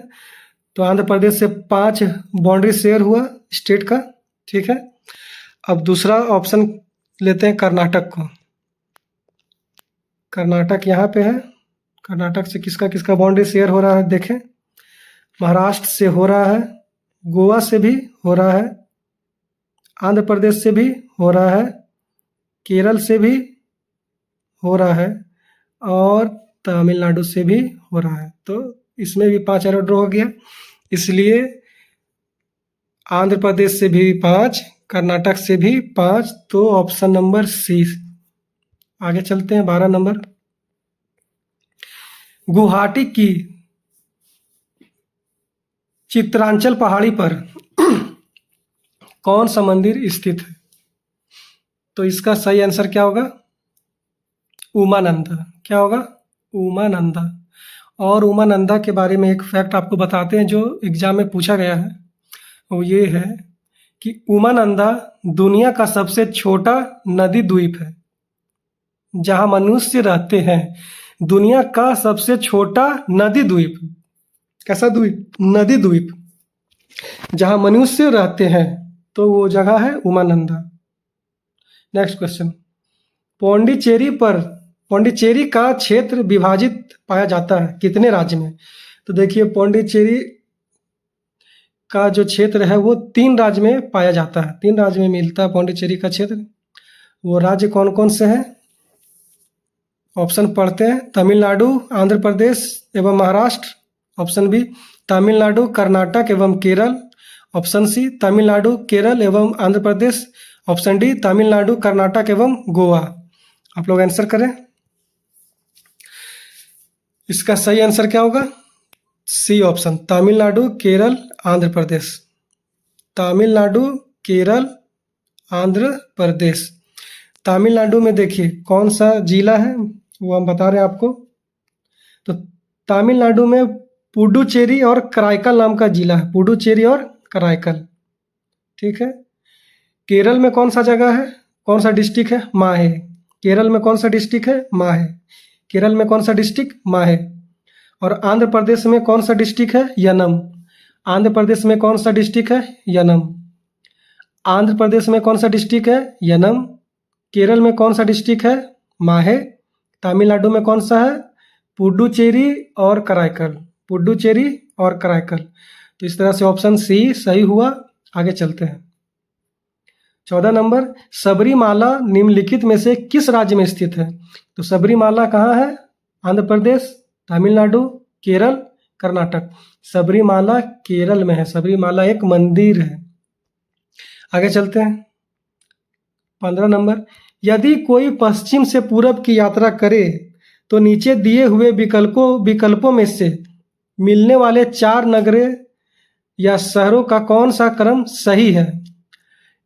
[SPEAKER 1] तो आंध्र प्रदेश से 5 बाउंड्री शेयर हुआ स्टेट का। ठीक है, अब दूसरा ऑप्शन लेते हैं कर्नाटक को। कर्नाटक यहाँ पे है। कर्नाटक से किसका किसका बाउंड्री शेयर हो रहा है देखें। महाराष्ट्र से हो रहा है, गोवा से भी हो रहा है, आंध्र प्रदेश से भी हो रहा है, केरल से भी हो रहा है और तमिलनाडु से भी हो रहा है। तो इसमें भी 5 एरो ड्रॉ हो गया, इसलिए आंध्र प्रदेश से भी 5, कर्नाटक से भी 5, तो ऑप्शन नंबर सी। आगे चलते हैं 12 नंबर। गुवाहाटी की चित्रांचल पहाड़ी पर कौन सा मंदिर स्थित है? तो इसका सही आंसर क्या होगा? उमानंदा। क्या होगा? उमानंदा। और उमानंदा के बारे में एक फैक्ट आपको बताते हैं जो एग्जाम में पूछा गया है। वो ये है कि उमानंदा दुनिया का सबसे छोटा नदी द्वीप है जहां मनुष्य रहते हैं। दुनिया का सबसे छोटा नदी द्वीप। कैसा द्वीप? नदी द्वीप जहां मनुष्य रहते हैं, तो वो जगह है उमानंदा। Next question. पौंडीचेरी का क्षेत्र विभाजित पाया जाता है कितने राज्य में? तो देखिए, पौंडीचेरी का जो क्षेत्र है वो 3 राज्य में पाया जाता है। 3 राज्य में मिलता है पौंडीचेरी का क्षेत्र। वो राज्य कौन कौन से हैं? ऑप्शन पढ़ते हैं। तमिलनाडु, आंध्र प्रदेश एवं महाराष्ट्र। ऑप्शन बी, तमिलनाडु, कर्नाटक एवं केरल। ऑप्शन सी, तमिलनाडु, केरल एवं आंध्र प्रदेश। ऑप्शन डी, तमिलनाडु, कर्नाटक एवं गोवा। आप लोग आंसर करें। इसका सही आंसर क्या होगा? C option, Tamil Nadu, Kerala, Andhra Pradesh. तमिलनाडु, केरल, आंध्र प्रदेश। तमिलनाडु में देखिए कौन सा जिला है वो हम बता रहे हैं आपको। तो तमिलनाडु में पुडुचेरी और कराईकल नाम का जिला है। पुडुचेरी और कराईकल। ठीक है। केरल में कौन सा जगह है, कौन सा डिस्ट्रिक्ट है? माहे। केरल में कौन सा डिस्ट्रिक्ट है? माहे। केरल में कौन सा डिस्ट्रिक्ट? माहे। और आंध्र प्रदेश में कौन सा डिस्ट्रिक्ट है? यनम। आंध्र प्रदेश में कौन सा डिस्ट्रिक्ट है? यनम। आंध्र प्रदेश में कौन सा डिस्ट्रिक्ट है? यनम। केरल में कौन सा डिस्ट्रिक्ट है? माहे। तमिलनाडु में कौन सा है? पुडुचेरी और कराईकल। पुडुचेरी और कराईकल। तो इस तरह से ऑप्शन सी सही हुआ। आगे चलते हैं। 14 नंबर। सबरीमाला निम्नलिखित में से किस राज्य में स्थित है? तो सबरीमाला कहाँ है? आंध्र प्रदेश, तमिलनाडु, केरल, कर्नाटक। सबरीमाला केरल में है। सबरीमाला एक मंदिर है। आगे चलते हैं। 15 नंबर। यदि कोई पश्चिम से पूरब की यात्रा करे तो नीचे दिए हुए विकल्पों में से मिलने वाले 4 नगरों या शहरों का कौन सा क्रम सही है?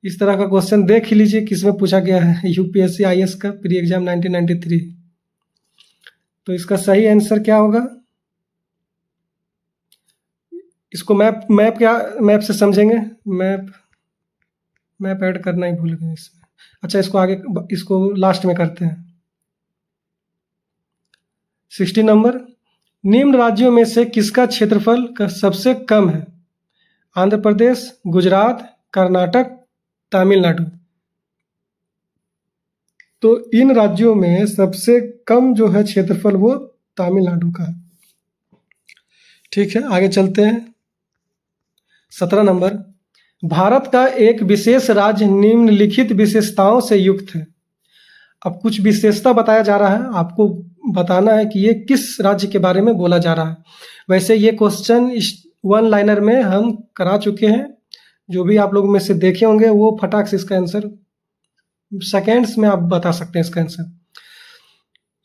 [SPEAKER 1] इस तरह का क्वेश्चन देख ही लीजिए किसमें पूछा गया है। यूपीएससी आईएएस का प्री एग्जाम 1993। तो इसका सही आंसर क्या होगा? इसको मैप से समझेंगे। मैप ऐड करना ही भूल गए इसमें। अच्छा, इसको लास्ट में करते हैं। 16 नंबर। निम्न राज्यों में से किसका क्षेत्रफल का सबसे कम है? आंध्र प्रदेश, गुजरात, कर्नाटक, तमिलनाडु। तो इन राज्यों में सबसे कम जो है क्षेत्रफल वो तमिलनाडु का है। ठीक है, आगे चलते हैं। 17 नंबर। भारत का एक विशेष राज्य निम्नलिखित विशेषताओं से युक्त है। अब कुछ विशेषता बताया जा रहा है, आपको बताना है कि ये किस राज्य के बारे में बोला जा रहा है। वैसे ये क्वेश्चन वन लाइनर में हम करा चुके हैं। जो भी आप लोग में से देखे होंगे वो फटाक से इसका आंसर सेकेंड्स में आप बता सकते हैं इसका आंसर।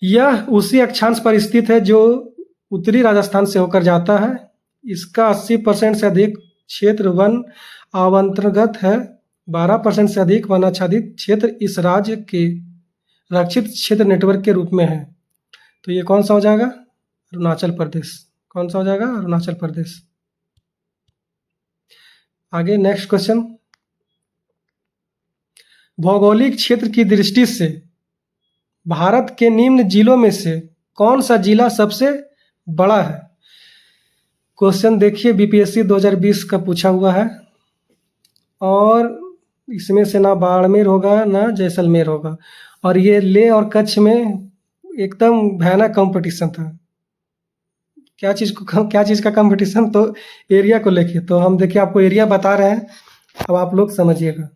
[SPEAKER 1] यह उसी अक्षांश पर स्थित है जो उत्तरी राजस्थान से होकर जाता है। इसका 80% से अधिक क्षेत्र वन आवंतर्गत है। 12% से अधिक वन आच्छादित क्षेत्र इस राज्य के रक्षित क्षेत्र नेटवर्क के रूप में है। तो ये कौन सा हो जाएगा? अरुणाचल प्रदेश। कौन सा हो जाएगा? अरुणाचल प्रदेश। आगे नेक्स्ट क्वेश्चन, भौगोलिक क्षेत्र की दृष्टि से भारत के निम्न जिलों में से कौन सा जिला सबसे बड़ा है? क्वेश्चन देखिए, बीपीएससी 2020 का पूछा हुआ है और इसमें से ना बाड़मेर होगा ना जैसलमेर होगा, और ये लेह और कच्छ में एकदम भयानक कंपटीशन था। क्या चीज़ का कंपटीशन? तो एरिया को लेके। तो हम देखिए आपको एरिया बता रहे हैं, अब आप लोग समझिएगा।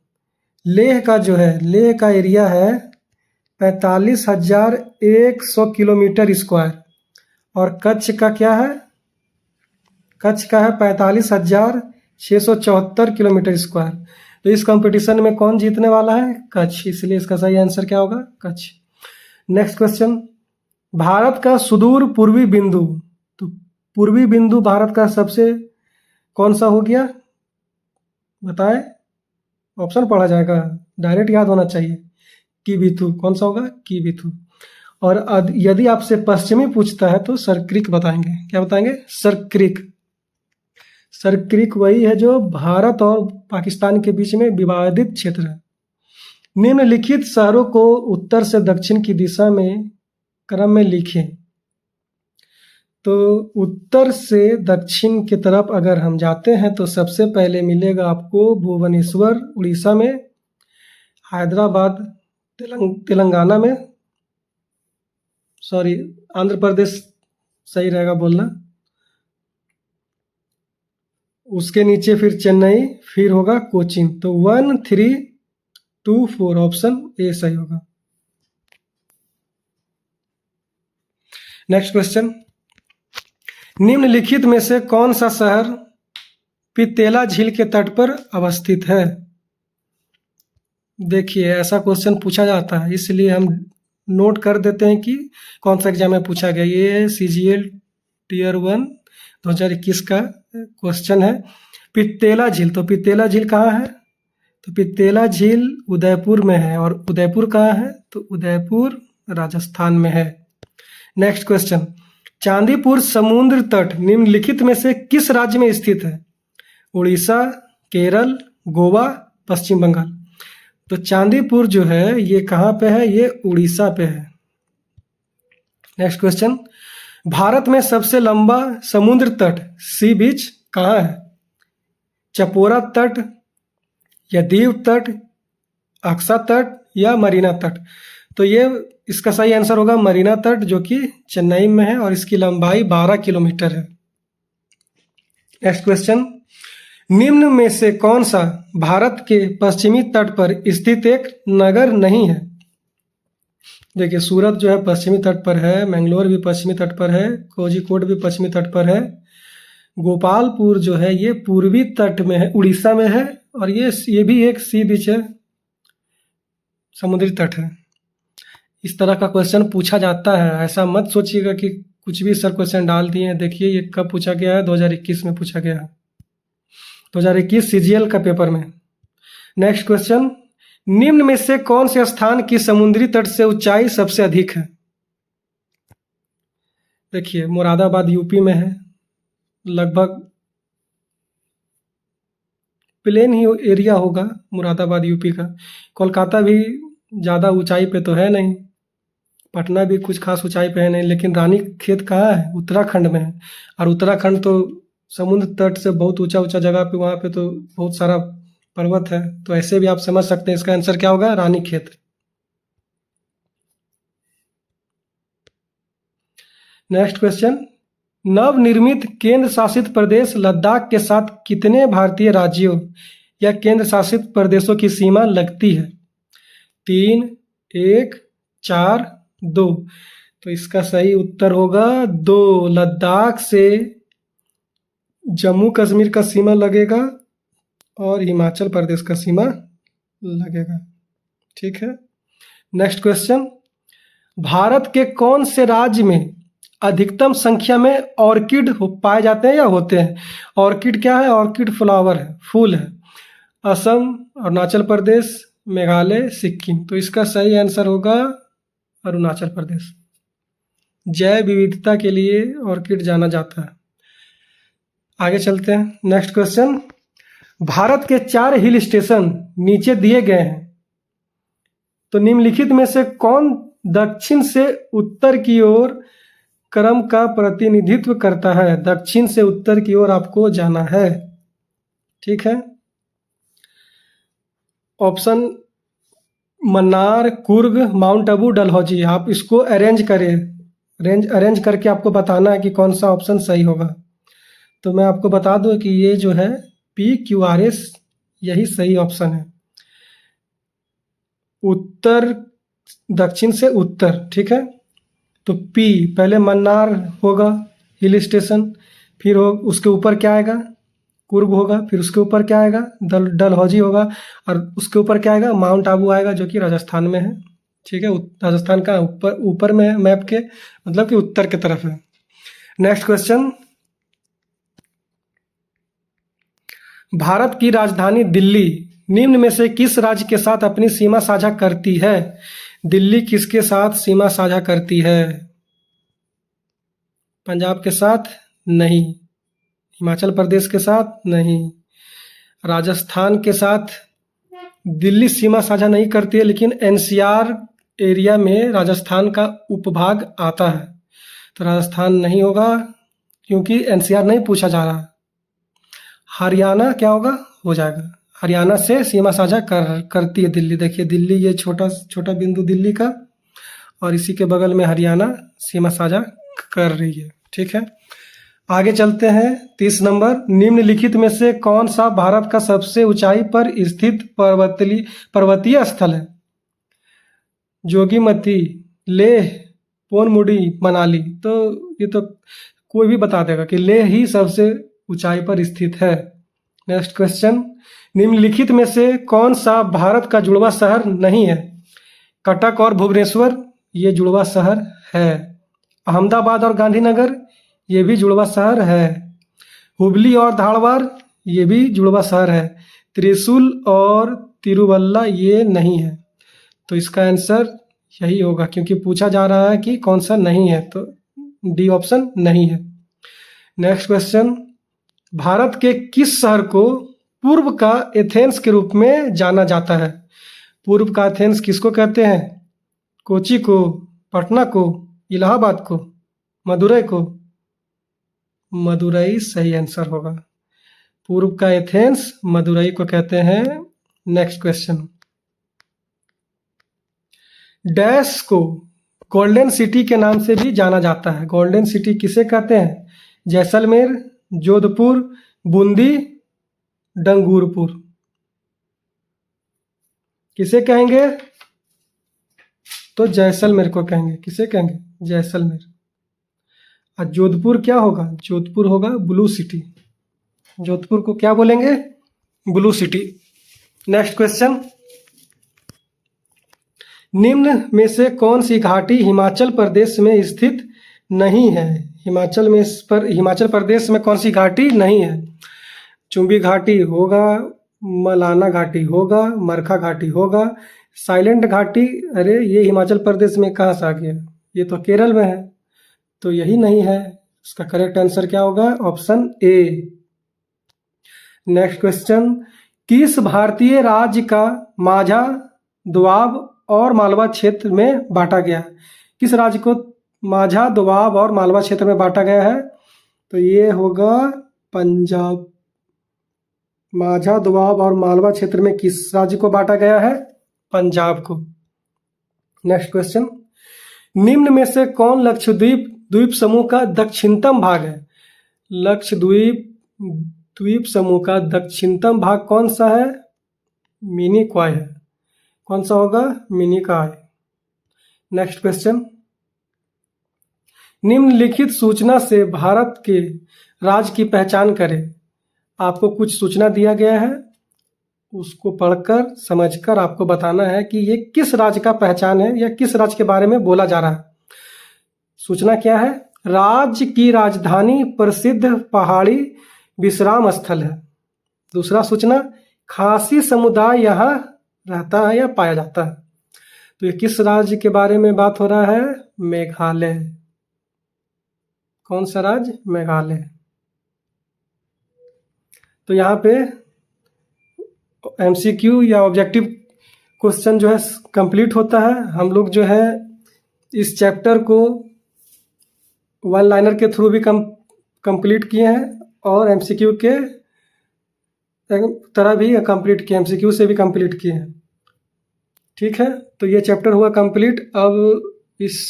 [SPEAKER 1] लेह का जो है, लेह का एरिया है 45,100 किलोमीटर स्क्वायर, और कच्छ का क्या है? कच्छ का है 45,674 किलोमीटर स्क्वायर। तो इस कंपटीशन में कौन जीतने वाला है? कच्छ। इसलिए इसका सही आंसर क्या होगा? कच्छ। नेक्स्ट क्वेश्चन, भारत का सुदूर पूर्वी बिंदु। तो पूर्वी बिंदु भारत का सबसे कौन सा हो गया? बताएं, ऑप्शन पढ़ा जाएगा, डायरेक्ट याद होना चाहिए। किबिथु। कौन सा होगा? किबिथु। और यदि आपसे पश्चिमी पूछता है तो सरक्रिक बताएंगे। क्या बताएंगे? सरक्रिक। सरक्रिक वही है जो भारत और पाकिस्तान के बीच में विवादित क्षेत्र है। निम्नलिखित शहरों को उत्तर से दक्षिण की दिशा में क्रम में लिखें। तो उत्तर से दक्षिण की तरफ अगर हम जाते हैं तो सबसे पहले मिलेगा आपको भुवनेश्वर उड़ीसा में, हैदराबाद तेलंगाना में, सॉरी आंध्र प्रदेश सही रहेगा बोलना। उसके नीचे फिर चेन्नई, फिर होगा कोचीन। तो 1 3 2 4 ऑप्शन ए सही होगा। नेक्स्ट क्वेश्चन, निम्नलिखित में से कौन सा शहर पितेला झील के तट पर अवस्थित है? देखिए ऐसा क्वेश्चन पूछा जाता है, इसलिए हम नोट कर देते हैं कि कौन सा एग्जाम में पूछा गया। ये CGL Tier 1 2021 का क्वेश्चन है। पितेला झील, तो पितेला झील कहाँ है? तो पितेला झील उदयपुर में है, और उदयपुर कहाँ है? तो उदयपुर राजस्थान में है। नेक्स्ट क्वेश्चन, चांदीपुर समुद्र तट निम्नलिखित में से किस राज्य में स्थित है? उड़ीसा, केरल, गोवा, पश्चिम बंगाल। तो चांदीपुर जो है ये कहाँ पे है? ये उड़ीसा पे है। नेक्स्ट क्वेश्चन, भारत में सबसे लंबा समुद्र तट सी बीच कहाँ है? चपोरा तट या दीव तट, अक्सा तट या मरीना तट। तो ये इसका सही आंसर होगा मरीना तट, जो कि चेन्नई में है और इसकी लंबाई 12 किलोमीटर है। नेक्स्ट क्वेश्चन, निम्न में से कौन सा भारत के पश्चिमी तट पर स्थित एक नगर नहीं है? देखिए सूरत जो है पश्चिमी तट पर है, मैंगलोर भी पश्चिमी तट पर है, कोझिकोड भी पश्चिमी तट पर है, गोपालपुर जो है ये पूर्वी तट में है, उड़ीसा में है, और ये भी एक सी बीच है, समुद्री तट है। इस तरह का क्वेश्चन पूछा जाता है, ऐसा मत सोचिएगा कि कुछ भी सर क्वेश्चन डाल दिए हैं। देखिए ये कब पूछा गया है? 2021 में पूछा गया है, 2021 CGL का पेपर में। नेक्स्ट क्वेश्चन, निम्न में से कौन से स्थान की समुद्री तट से ऊंचाई सबसे अधिक है? देखिए मुरादाबाद यूपी में है, लगभग प्लेन ही एरिया होगा मुरादाबाद यूपी का। कोलकाता भी ज़्यादा ऊंचाई पे तो है नहीं, पटना भी कुछ खास ऊंचाई पे है नहीं, लेकिन रानी खेत कहाँ है? उत्तराखंड में है, और उत्तराखंड तो समुद्र तट से बहुत ऊंचा ऊंचा जगह पे, वहाँ पे तो बहुत सारा पर्वत है। तो ऐसे भी आप समझ सकते हैं इसका आंसर क्या होगा? रानी खेत। नेक्स्ट क्वेश्चन, नवनिर्मित केंद्र शासित प्रदेश लद्दाख के साथ कितने भारतीय राज्यों या केंद्र शासित प्रदेशों की सीमा लगती है? 3, 1, 4, 2। तो इसका सही उत्तर होगा 2। लद्दाख से जम्मू कश्मीर का सीमा लगेगा और हिमाचल प्रदेश का सीमा लगेगा। ठीक है। नेक्स्ट क्वेश्चन, भारत के कौन से राज्य में अधिकतम संख्या में ऑर्किड पाए जाते हैं या होते हैं? ऑर्किड क्या है? ऑर्किड फ्लावर है, फूल है। असम, अरुणाचल प्रदेश, मेघालय, सिक्किम। तो इसका सही आंसर होगा अरुणाचल प्रदेश। जैव विविधता के लिए ऑर्किड जाना जाता है। आगे चलते हैं, नेक्स्ट क्वेश्चन। भारत के 4 हिल स्टेशन नीचे दिए गए हैं, तो निम्नलिखित में से कौन दक्षिण से उत्तर की ओर क्रम का प्रतिनिधित्व करता है? दक्षिण से उत्तर की ओर आपको जाना है, ठीक है। Option Mannar, Coorg, mount Abu, Dalhousie. आप इसको अरेंज करके आपको बताना है कि कौन सा ऑप्शन सही होगा। तो मैं आपको बता दूं कि ये जो है PQRS यही सही ऑप्शन है, उत्तर, दक्षिण से उत्तर, ठीक है। तो P पहले मन्नार होगा हिल स्टेशन, फिर उसके ऊपर क्या आएगा? कुर्ग होगा, फिर उसके ऊपर क्या आएगा? डलहौजी होगा, और उसके ऊपर क्या आएगा? माउंट आबू आएगा, जो कि राजस्थान में है, ठीक है। राजस्थान का ऊपर में है मैप के, मतलब कि उत्तर की तरफ है। Next question. भारत की राजधानी दिल्ली निम्न में से किस राज्य के साथ अपनी सीमा साझा करती है? दिल्ली किसके साथ सीमा साझा करती है? पंजाब के साथ नहीं, हिमाचल प्रदेश के साथ नहीं, राजस्थान के साथ दिल्ली सीमा साझा नहीं करती है, लेकिन NCR एरिया में राजस्थान का उपभाग आता है, तो राजस्थान नहीं होगा क्योंकि NCR नहीं पूछा जा रहा। हरियाणा क्या होगा? हो जाएगा, हरियाणा से सीमा साझा करती है दिल्ली। देखिए दिल्ली, ये छोटा बिंदु दिल्ली का, और इसी के बगल में हरियाणा सीमा साझा कर रही है, ठीक है। आगे चलते हैं, 30 नंबर। निम्नलिखित में से कौन सा भारत का सबसे ऊंचाई पर स्थित पर्वतीय स्थल है? जोगीमती, लेह, पोनमुडी, मनाली। तो ये तो कोई भी बता देगा कि लेह ही सबसे ऊंचाई पर स्थित है। Next question. निम्नलिखित में से कौन सा भारत का जुड़वा शहर नहीं है? कटक और भुवनेश्वर ये जुड़वा शहर है। अहमदाबाद और गांधीनगर ये भी जुड़वा शहर है। हुबली और धारवाड़ ये भी जुड़वा शहर है। त्रिशूल और तिरुवल्ला ये नहीं है। तो इसका आंसर यही होगा, क्योंकि पूछा जा रहा है कि कौन सा नहीं है, तो डी ऑप्शन नहीं है। Next question. भारत के किस शहर को पूर्व का एथेंस के रूप में जाना जाता है? पूर्व का एथेंस किसको कहते हैं? कोची को, पटना को, इलाहाबाद को, मदुरई को? मदुरई सही आंसर होगा। पूर्व का एथेंस मदुरई को कहते हैं। Next question. डैश को गोल्डन सिटी के नाम से भी जाना जाता है। गोल्डन सिटी किसे कहते हैं? जैसलमेर, जोधपुर, बूंदी, डंगूरपुर। किसे कहेंगे? तो जैसलमेर को कहेंगे। किसे कहेंगे? जैसलमेर। और जोधपुर क्या होगा? जोधपुर होगा ब्लू सिटी। जोधपुर को क्या बोलेंगे? Blue city. Next question. निम्न में से कौन सी घाटी हिमाचल प्रदेश में स्थित नहीं है? हिमाचल प्रदेश में कौन सी घाटी नहीं है? चुंबी घाटी होगा, मलाना घाटी होगा, मरखा घाटी होगा, साइलेंट घाटी। अरे ये हिमाचल प्रदेश में कहाँ से आ गया? ये तो केरल में है, तो यही नहीं है। इसका करेक्ट आंसर क्या होगा? Option A. Next question. किस भारतीय राज्य का माझा, दोआब और मालवा क्षेत्र में बांटा गया? किस राज्य को माझा, दोआब और मालवा क्षेत्र में बांटा गया है? तो ये होगा पंजाब। माझा, दोआब और मालवा क्षेत्र में किस राज्य को बांटा गया है? पंजाब को। Next question. निम्न में से कौन लक्षद्वीप द्वीप समूह का दक्षिणतम भाग है? लक्षद्वीप द्वीप समूह का दक्षिणतम भाग कौन सा है? मिनिकॉय है। कौन सा होगा? मिनिकॉय। Next question. निम्नलिखित सूचना से भारत के राज्य की पहचान करें। आपको कुछ सूचना दिया गया है, उसको पढ़कर समझकर आपको बताना है कि ये किस राज्य का पहचान है या किस राज्य के बारे में बोला जा रहा है। सूचना क्या है? राज्य की राजधानी प्रसिद्ध पहाड़ी विश्राम स्थल है। दूसरा सूचना, खासी समुदाय यहाँ रहता है या पाया जाता है। तो ये किस राज्य के बारे में बात हो रहा है? मेघालय। कौन सा राज्य? मेघालय। तो यहाँ पे एमसीक्यू या ऑब्जेक्टिव क्वेश्चन जो है कंप्लीट होता है। हम लोग जो है इस चैप्टर को वन लाइनर के थ्रू भी कंप्लीट किए हैं और एमसीक्यू के तरह भी कंप्लीट किए, एमसीक्यू से भी कंप्लीट किए हैं। ठीक है, तो ये चैप्टर हुआ कंप्लीट। अब इस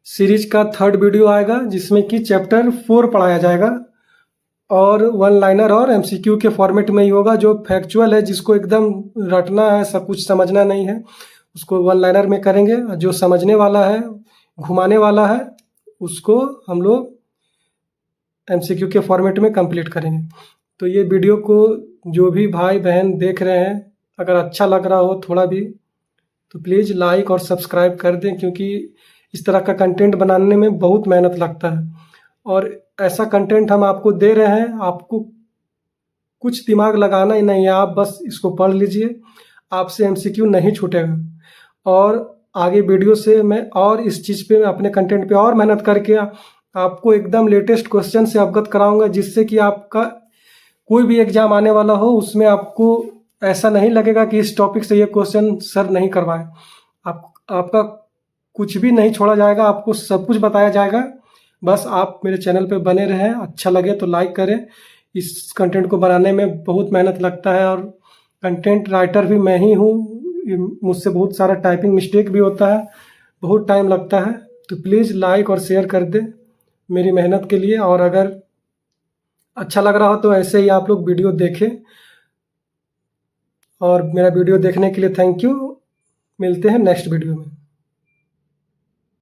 [SPEAKER 1] सीरीज का थर्ड वीडियो आएगा जिसमें कि चैप्टर 4 पढ़ाया जाएगा और वन लाइनर और एमसीक्यू के फॉर्मेट में ही होगा। जो फैक्चुअल है, जिसको एकदम रटना है, सब कुछ समझना नहीं है, उसको वन लाइनर में करेंगे। जो समझने वाला है, घुमाने वाला है, उसको हम लोग एमसीक्यू के फॉर्मेट में कंप्लीट करेंगे। तो ये वीडियो को जो भी भाई बहन देख रहे हैं, अगर अच्छा लग रहा हो थोड़ा भी, तो प्लीज़ लाइक और सब्सक्राइब कर दें, क्योंकि इस तरह का कंटेंट बनाने में बहुत मेहनत लगता है और ऐसा कंटेंट हम आपको दे रहे हैं। आपको कुछ दिमाग लगाना ही नहीं है, आप बस इसको पढ़ लीजिए, आपसे एमसीक्यू नहीं छूटेगा। और आगे वीडियो से मैं और इस चीज़ पे, अपने कंटेंट पे और मेहनत करके आपको एकदम लेटेस्ट क्वेश्चन से अवगत कराऊंगा, जिससे कि आपका कोई भी एग्जाम आने वाला हो उसमें आपको ऐसा नहीं लगेगा कि इस टॉपिक से ये क्वेश्चन सर नहीं करवाए। आपका कुछ भी नहीं छोड़ा जाएगा, आपको सब कुछ बताया जाएगा। बस आप मेरे चैनल पे बने रहें। अच्छा लगे तो लाइक करें। इस कंटेंट को बनाने में बहुत मेहनत लगता है और कंटेंट राइटर भी मैं ही हूँ। मुझसे बहुत सारा टाइपिंग मिस्टेक भी होता है, बहुत टाइम लगता है। तो प्लीज़ लाइक और शेयर कर दें मेरी मेहनत के लिए। और अगर अच्छा लग रहा हो तो ऐसे ही आप लोग वीडियो देखें। और मेरा वीडियो देखने के लिए थैंक यू। मिलते हैं नेक्स्ट वीडियो में।